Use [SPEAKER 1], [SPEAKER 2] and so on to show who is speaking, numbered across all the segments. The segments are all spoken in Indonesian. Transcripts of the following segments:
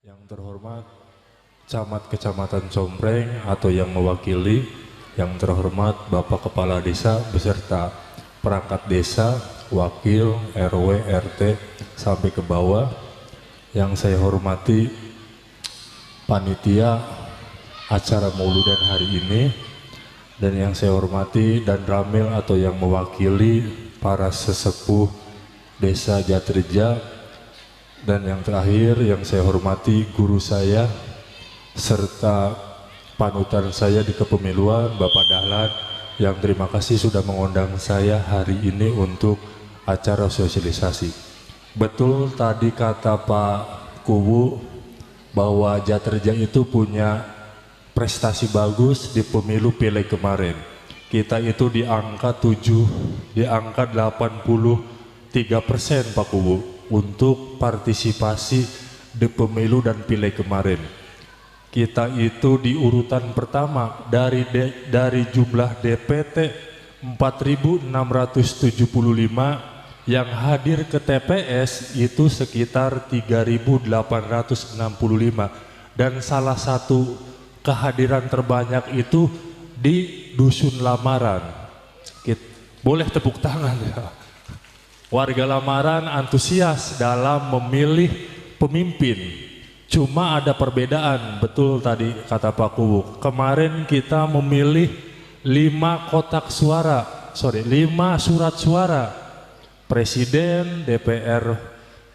[SPEAKER 1] Yang terhormat Camat Kecamatan Combreng atau yang mewakili, yang terhormat Bapak Kepala Desa beserta perangkat desa, wakil, RW, RT, sampai ke bawah. Yang saya hormati panitia acara Mauludan hari ini, dan yang saya hormati dan Ramil atau yang mewakili para sesepuh Desa Jatreja, dan yang terakhir yang saya hormati guru saya serta panutan saya di kepemiluan, Bapak Dahlan, yang terima kasih sudah mengundang saya hari ini untuk acara sosialisasi. Betul tadi kata Pak Kuwu bahwa Jatreja itu punya prestasi bagus di pemilu pileg kemarin. Kita itu di angka 83% Pak Kuwu untuk partisipasi di pemilu dan pileg kemarin. Kita itu di urutan pertama dari jumlah DPT 4.675, yang hadir ke TPS itu sekitar 3.865, dan salah satu kehadiran terbanyak itu di Dusun Lamaran. Boleh tepuk tangan ya. Warga Lamaran antusias dalam memilih pemimpin. Cuma ada perbedaan, betul tadi kata Pak Kuwu. Kemarin kita memilih 5 surat suara. Presiden, DPR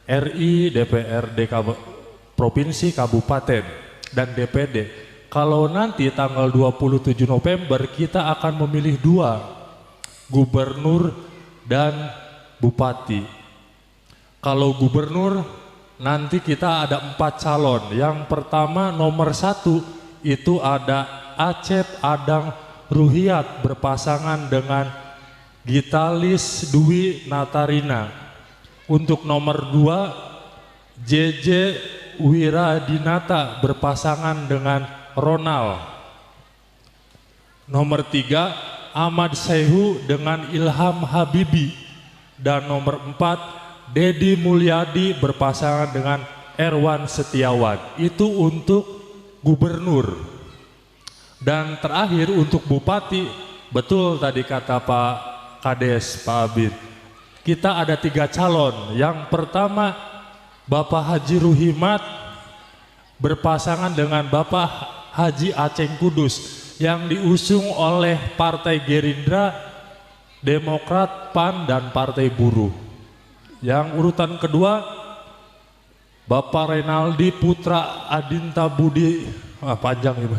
[SPEAKER 1] RI, DPRD Provinsi, Kabupaten, dan DPD. Kalau nanti tanggal 27 November kita akan memilih 2, gubernur dan bupati. Kalau gubernur nanti kita ada 4 calon. Yang pertama nomor 1 itu ada Acep Adang Ruhiat berpasangan dengan Gitalis Dwi Natarina. Untuk nomor 2 JJ Wiradinata berpasangan dengan Ronald. Nomor 3 Ahmad Sehu dengan Ilham Habibi. Dan nomor 4 Dedi Mulyadi berpasangan dengan Erwan Setiawan. Itu untuk gubernur. Dan terakhir untuk bupati, betul tadi kata Pak Kades, Pak Abid, kita ada 3 calon. Yang pertama Bapak Haji Ruhimat berpasangan dengan Bapak Haji Aceng Kudus, yang diusung oleh Partai Gerindra, Demokrat, PAN, dan Partai Buruh. Yang urutan kedua Bapak Renaldi Putra Adinta Budi, panjang ya,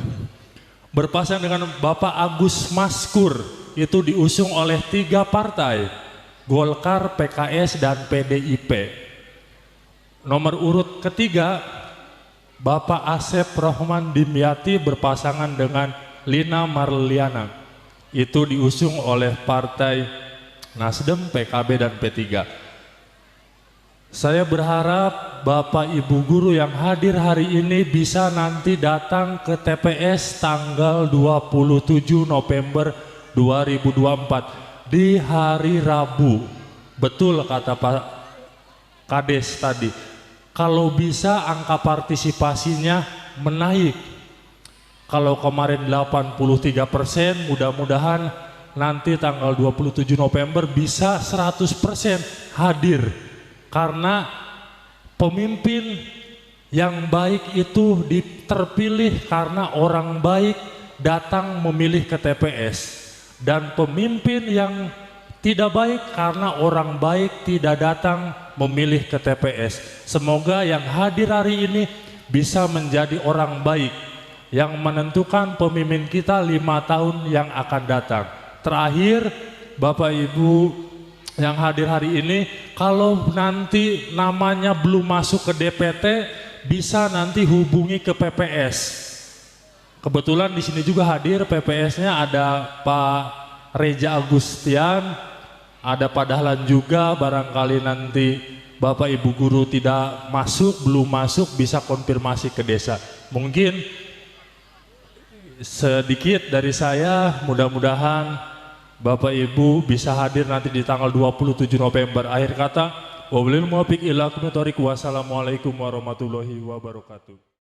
[SPEAKER 1] berpasangan dengan Bapak Agus Maskur, itu diusung oleh 3 partai, Golkar, PKS, dan PDIP. Nomor urut ketiga Bapak Asep Rohman Dimyati berpasangan dengan Lina Marliana, itu diusung oleh Partai Nasdem, PKB, dan P3. Saya berharap Bapak Ibu guru yang hadir hari ini bisa nanti datang ke TPS tanggal 27 November 2024 di hari Rabu. Betul kata Pak Kades tadi, kalau bisa angka partisipasinya menaik. Kalau kemarin 83%, mudah-mudahan nanti tanggal 27 November bisa 100% hadir. Karena pemimpin yang baik itu terpilih karena orang baik datang memilih ke TPS. Dan pemimpin yang tidak baik karena orang baik tidak datang memilih ke TPS. Semoga yang hadir hari ini bisa menjadi orang baik yang menentukan pemimpin kita 5 tahun yang akan datang. Terakhir, Bapak Ibu yang hadir hari ini, kalau nanti namanya belum masuk ke DPT, bisa nanti hubungi ke PPS. Kebetulan di sini juga hadir PPS-nya ada Pak Reja Agustian, ada Pak Dahlan juga. Barangkali nanti Bapak Ibu guru tidak masuk, belum masuk, bisa konfirmasi ke desa. Mungkin sedikit dari saya, mudah-mudahan Bapak Ibu bisa hadir nanti di tanggal 27 November. Akhir kata, Wabillahi muwaffiq ila aqwamit thoriq. Wassalamualaikum warahmatullahi wabarakatuh.